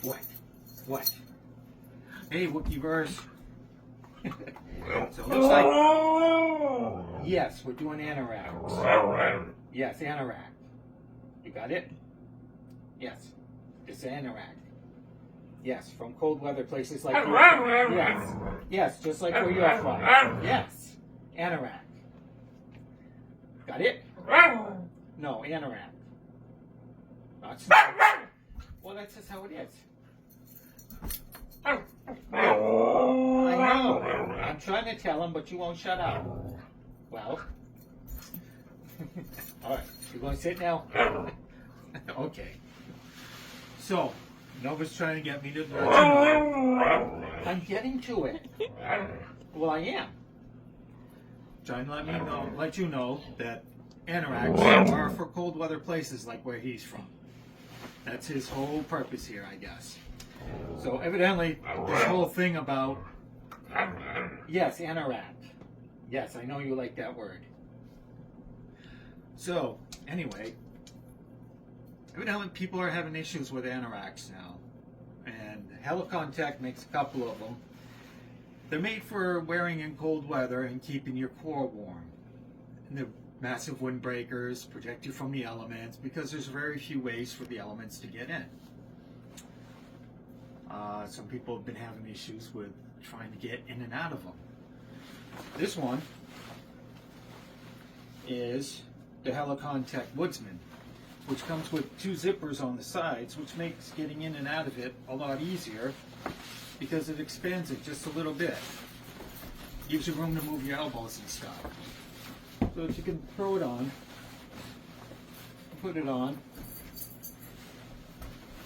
What? What? Hey, Wookiverse. So it looks like... Yes, we're doing Anoracks. Yes, Anorack. You got it? Yes. It's Anorack. Yes, from cold weather places like... Yes. Yes, just like where you're from. Yes. Anorack. Got it? No, Anorack. Not snow. Well, that's just how it is. I know. I'm trying to tell him, but you won't shut up. Well. Alright, you're going to sit now? Okay. So, Nova's trying to get me to... I'm getting to it. Well, I am. Trying to let you know that Anoracks are for cold weather places like where he's from. That's his whole purpose here, I guess. So evidently, this whole thing about... Yes, Anorack. Yes, I know you like that word. So, anyway, evidently people are having issues with Anoracks now. And helikon-tex makes a couple of them. They're made for wearing in cold weather and keeping your core warm. And they're massive windbreakers, protect you from the elements, because there's very few ways for the elements to get in. Some people have been having issues with trying to get in and out of them. This one is the helikon-tex Woodsman, which comes with 2 zippers on the sides, which makes getting in and out of it a lot easier because it expands it just a little bit. Gives you room to move your elbows and stuff. So that you can throw it on, put it on,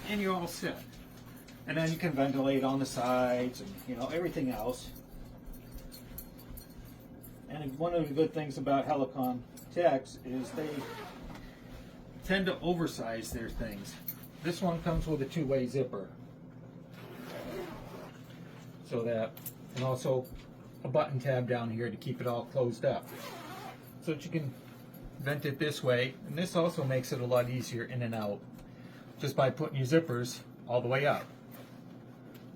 and you're all set. And then you can ventilate on the sides and, you know, everything else. And one of the good things about helikon-tex is they tend to oversize their things. This one comes with a 2-way zipper. So that, and also a button tab down here to keep it all closed up. So that you can vent it this way. And this also makes it a lot easier in and out, just by putting your zippers all the way up.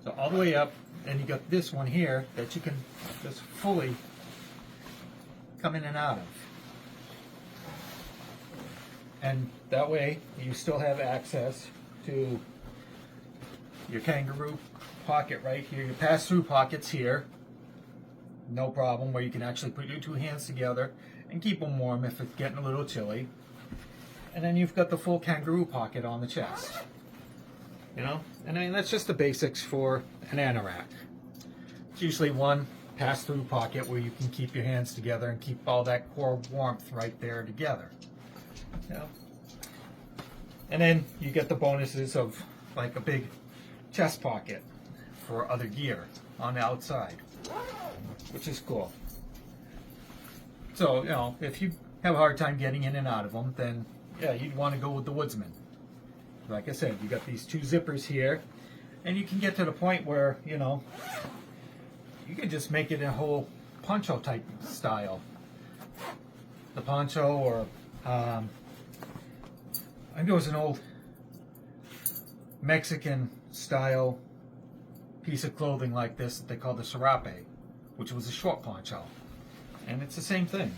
So all the way up, and you got this one here that you can just fully come in and out of. And that way you still have access to your kangaroo pocket right here, your pass-through pockets here, no problem, where you can actually put your 2 hands together and keep them warm if it's getting a little chilly. And then you've got the full kangaroo pocket on the chest. You know, and I mean, that's just the basics for an Anorack. It's usually one pass-through pocket where you can keep your hands together and keep all that core warmth right there together. You know? And then you get the bonuses of like a big chest pocket for other gear on the outside, which is cool. So, you know, if you have a hard time getting in and out of them, then yeah, you'd want to go with the Woodsman. Like I said, you got these 2 zippers here, and you can get to the point where, you know, you can just make it a whole poncho type style. The poncho, or I think there was an old Mexican style piece of clothing like this that they called the serape, which was a short poncho. And it's the same thing.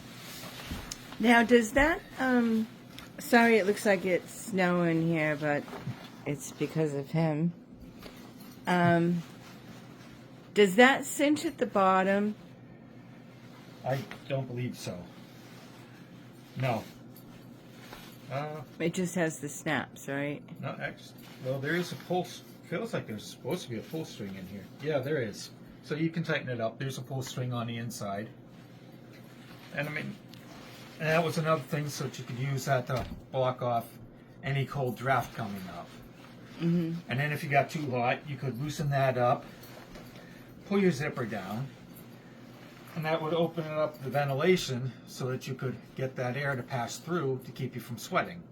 Now, does that, sorry, it looks like it's snowing here, but it's because of him. Does that cinch at the bottom? I don't believe so. No. It just has the snaps, right? No, actually, well, there is a pull. Feels like there's supposed to be a pull string in here. Yeah, there is. So you can tighten it up. There's a pull string on the inside. And I mean, and that was another thing, so that you could use that to block off any cold draft coming up. Mm-hmm. And then if you got too hot, you could loosen that up, pull your zipper down, and that would open up the ventilation so that you could get that air to pass through to keep you from sweating.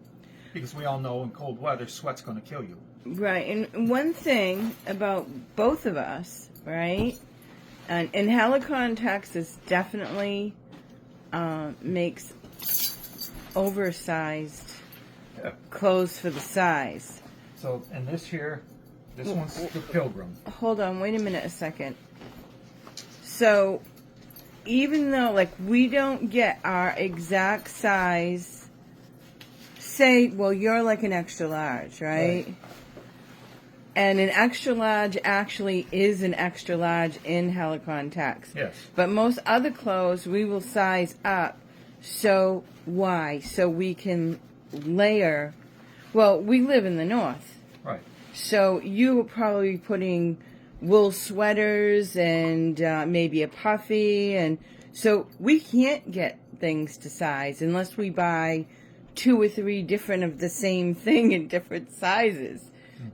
Because we all know in cold weather, sweat's going to kill you. Right, and one thing about both of us, right, and helikon-tex is definitely makes oversized clothes for the size. So, and this here This one's the pilgrim. Hold on, wait a minute a second. So, even though, like, we don't get our exact size, say, well, you're like an extra large, right? And an extra large actually is an extra large in helikon-tex. Yes. But most other clothes, we will size up. So, why? So we can layer. Well, we live in the north. Right. So you were probably putting wool sweaters and maybe a puffy. And so we can't get things to size unless we buy 2 or 3 different of the same thing in different sizes.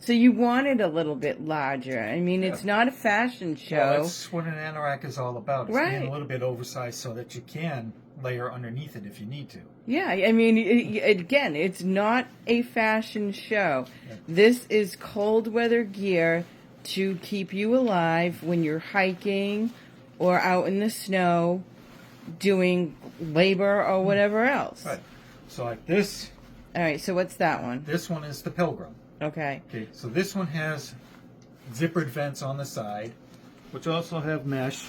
So you want it a little bit larger. I mean, it's not a fashion show. Well, that's what an Anorack is all about. It's being Right. a little bit oversized so that you can layer underneath it if you need to. Yeah, I mean, again, it's not a fashion show. Yeah. This is cold weather gear to keep you alive when you're hiking or out in the snow doing labor or whatever else. Right. So like this. All right, so what's that one? This one is the pilgrim. Okay. Okay, so this one has zippered vents on the side, which also have mesh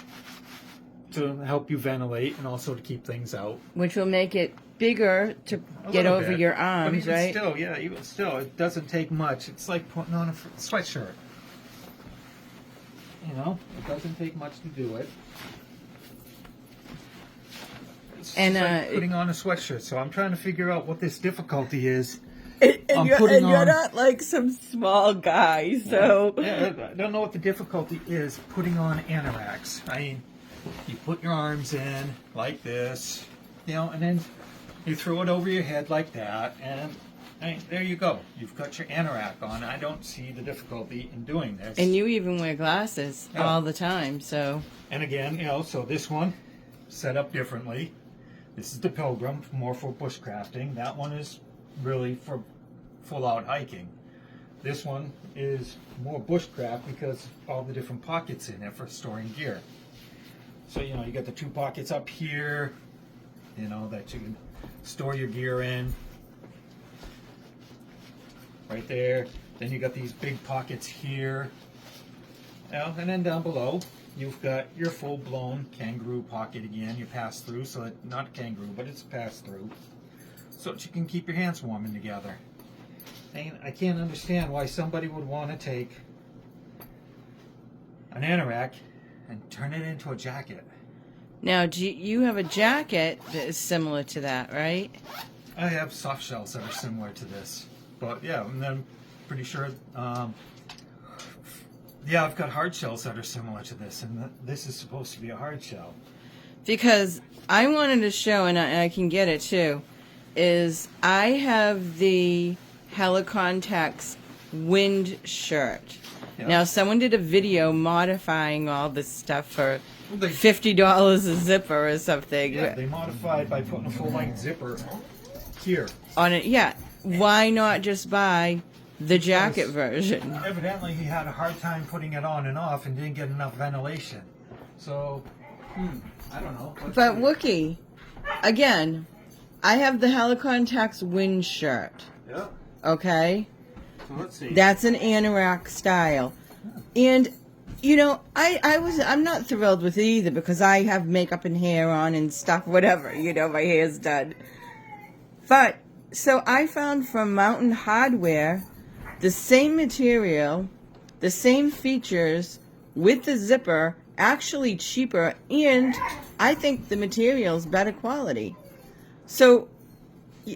to help you ventilate and also to keep things out. Which will make it bigger to A get little over bit. your But arms, even right? still, yeah, even still, it doesn't take much. It's like putting on a sweatshirt. You know, it doesn't take much to do it. It's And, just like putting on a sweatshirt. So I'm trying to figure out what this difficulty is. And you're on- not like some small guy, so... Yeah, I don't know what the difficulty is putting on anoracks. I mean, you put your arms in like this, you know, and then you throw it over your head like that, and I mean, there you go. You've got your anorak on. I don't see the difficulty in doing this. And you even wear glasses Yeah. all the time, so... And again, you know, so this one set up differently. This is the pilgrim, more for bushcrafting. That one is really for full-out hiking. This one is more bushcraft because all the different pockets in it for storing gear. So, you know, you got the 2 pockets up here, you know, that you can store your gear in. Right there. Then you got these big pockets here. Now, and then down below, you've got your full-blown kangaroo pocket again. You pass through, so it, not kangaroo, but it's pass through, so that you can keep your hands warming together. And I can't understand why somebody would want to take an anorak and turn it into a jacket. Now, you have a jacket that is similar to that, right? I have soft shells that are similar to this, but yeah, and then pretty sure. Yeah, I've got hard shells that are similar to this, and this is supposed to be a hard shell. Because I wanted to show, and I can get it too, is I have the helikon-tex wind shirt. Yeah. Now, someone did a video modifying all this stuff for Well, they- $50 a zipper or something. Yeah, they modified by putting a full-length zipper here. On it, yeah. Why not just buy the jacket version? Evidently, he had a hard time putting it on and off and didn't get enough ventilation. So, I don't know. Let's But see. Wookie, again, I have the helikon-tex wind shirt. Yeah. Okay? So let's see. That's an Anorack style. And, you know, I'm not thrilled with it either because I have makeup and hair on and stuff, whatever, you know, my hair's done. But, so I found from Mountain Hardwear the same material, the same features with the zipper, actually cheaper, and I think the material's better quality. So,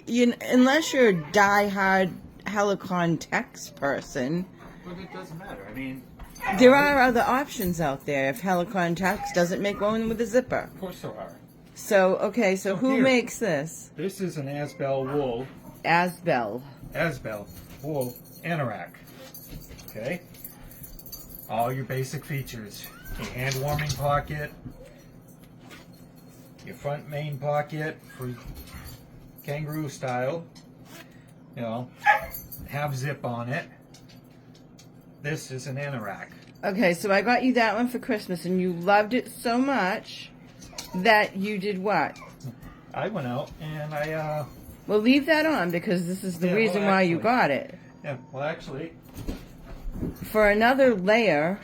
unless you're a die-hard helikon-tex person, But it doesn't matter. I mean, there are other options out there if helikon-tex doesn't make one with a zipper. of course there are. So, okay, so who here. makes this? This is an Asbell wool, Asbell. Asbell wool anorak. Okay. All your basic features: your hand warming pocket, your front main pocket for kangaroo style. You know, have zip on it. This is an anorak. Okay, so I got you that one for Christmas, and you loved it so much that you did what? I went out and I Well, leave that on because this is the Yeah, well, reason why you actually- got it. yeah, well actually for another layer.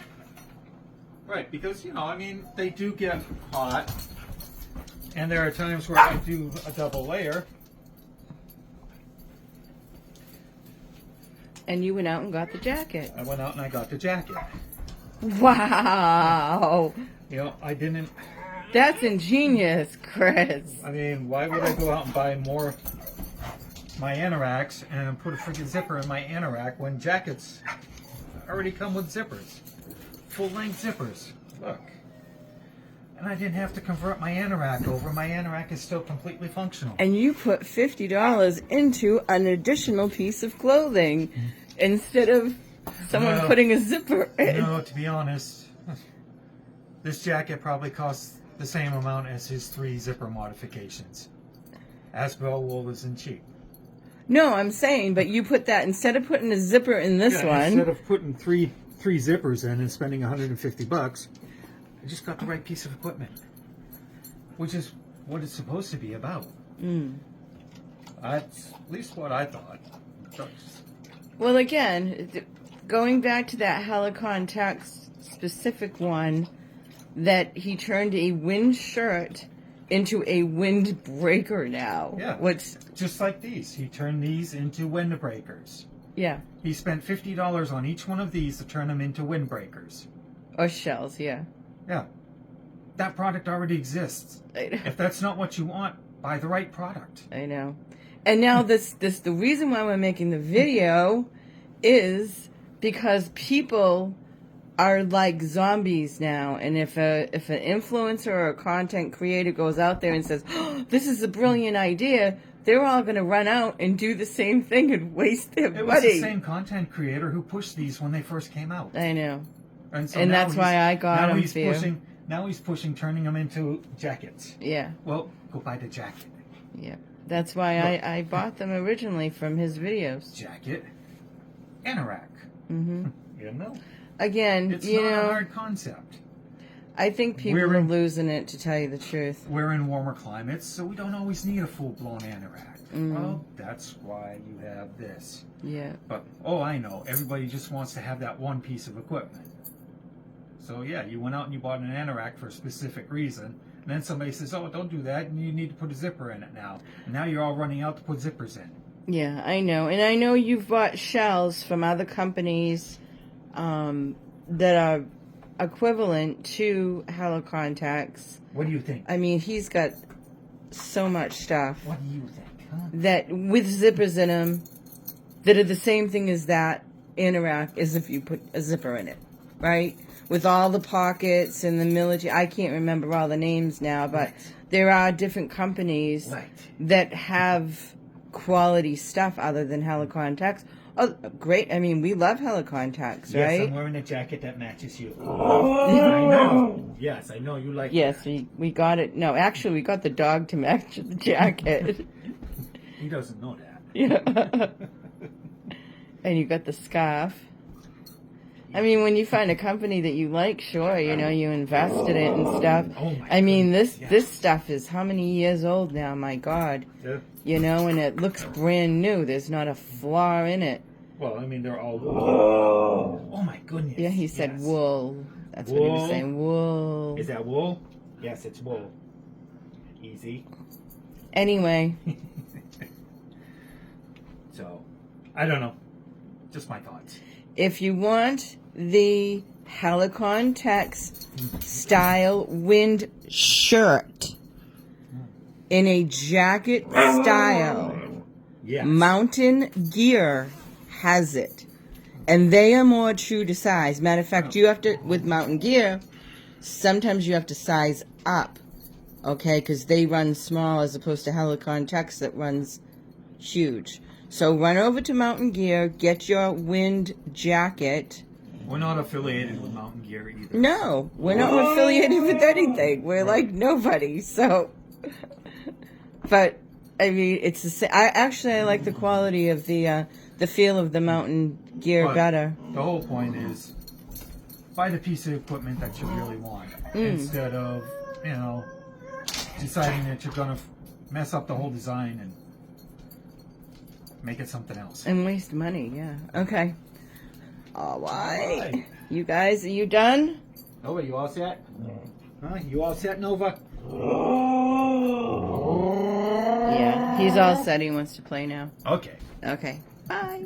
Right, because, you know, I mean, they do get hot. And there are times where I do a double layer. And you went out and got the jacket. I went out and I got the jacket. Wow. You know, I didn't... That's ingenious, Chris. I mean, why would I go out and buy more my Anoracks and put a freaking zipper in my Anorack when jackets already come with zippers? Full-length zippers. Look. And I didn't have to convert my Anorack over. My Anorack is still completely functional. And you put $50 into an additional piece of clothing instead of someone putting a zipper in. No, to be honest, this jacket probably costs the same amount as his 3 zipper modifications. Asbell wool isn't cheap. No, I'm saying, but you put that, instead of putting a zipper in this one. Instead of putting three zippers in and spending $150, I just got the right piece of equipment, which is what it's supposed to be about. That's at least what I thought. Well, again, going back to that helikon-tex specific one, that he turned a wind shirt into a windbreaker now. Yeah, What's just like these. He turned these into windbreakers. Yeah. He spent $50 on each one of these to turn them into windbreakers. Or shells, yeah. Yeah. That product already exists. I know. If that's not what you want, buy the right product. I know. And now the reason why we're making the video is because people are like zombies now, and if an influencer or a content creator goes out there and says, oh, this is a brilliant idea, they're all going to run out and do the same thing and waste their money. It was the same content creator who pushed these when they first came out. I know. And, so and that's why I got them for you. Now he's pushing turning them into jackets. Yeah. Well, go buy the jacket. Yeah. That's why I bought them originally from his videos. Jacket. Anorack. Mm-hmm. You know? Again, it's not a hard concept. I think people are losing it, to tell you the truth. We're in warmer climates, so we don't always need a full-blown Anorack. Well, that's why you have this. Yeah. But, oh, I know. Everybody just wants to have that one piece of equipment. So, yeah, you went out and you bought an Anorack for a specific reason. And then somebody says, oh, don't do that. You need to put a zipper in it now. And now you're all running out to put zippers in. Yeah, I know. And I know you've bought shells from other companies that are equivalent to helikon-tex. What do you think? I mean, he's got so much stuff. What do you think? Huh? That with zippers in them that are the same thing as that Anorack as if you put a zipper in it, right? With all the pockets and the military. I can't remember all the names now, but there are different companies that have quality stuff other than helikon-tex. Oh, great. I mean, we love helikon-tex, right? Yes, I'm wearing a jacket that matches you. I know. Yes, I know you like Yes, that. we got it. No, actually, we got the dog to match the jacket. He doesn't know that. Yeah. And you got the scarf. I mean, when you find a company that you like, sure, you know, you invest in it and stuff. Oh my I mean, goodness, this stuff is how many years old now? My God. Yeah. You know, and it looks brand new. There's not a flaw in it. Well, I mean, they're all wool. Oh my goodness. Yeah, he said wool. That's what he was saying. Wool. Is that wool? Yes, it's wool. Easy. Anyway. So, I don't know. Just my thoughts. If you want the helikon-tex style wind shirt in a jacket style, Yes. Mountain Gear has it. And they are more true to size. Matter of fact, you have to, with Mountain Gear, sometimes you have to size up. Okay, because they run small as opposed to helikon-tex that runs huge. So run over to Mountain Gear, get your wind jacket. We're not affiliated with Mountain Gear either. No, we're not affiliated with anything. We're like nobody. So, but I mean, it's the same. I like the quality of the feel of the Mountain Gear better. The whole point is buy the piece of equipment that you really want instead of, you know, deciding that you're going to mess up the whole design and make it something else. And waste money, yeah. Okay. All right. You guys, are you done? Nova, you all set? Huh? You all set, Nova? Yeah, he's all set. He wants to play now. Okay. Okay. Bye.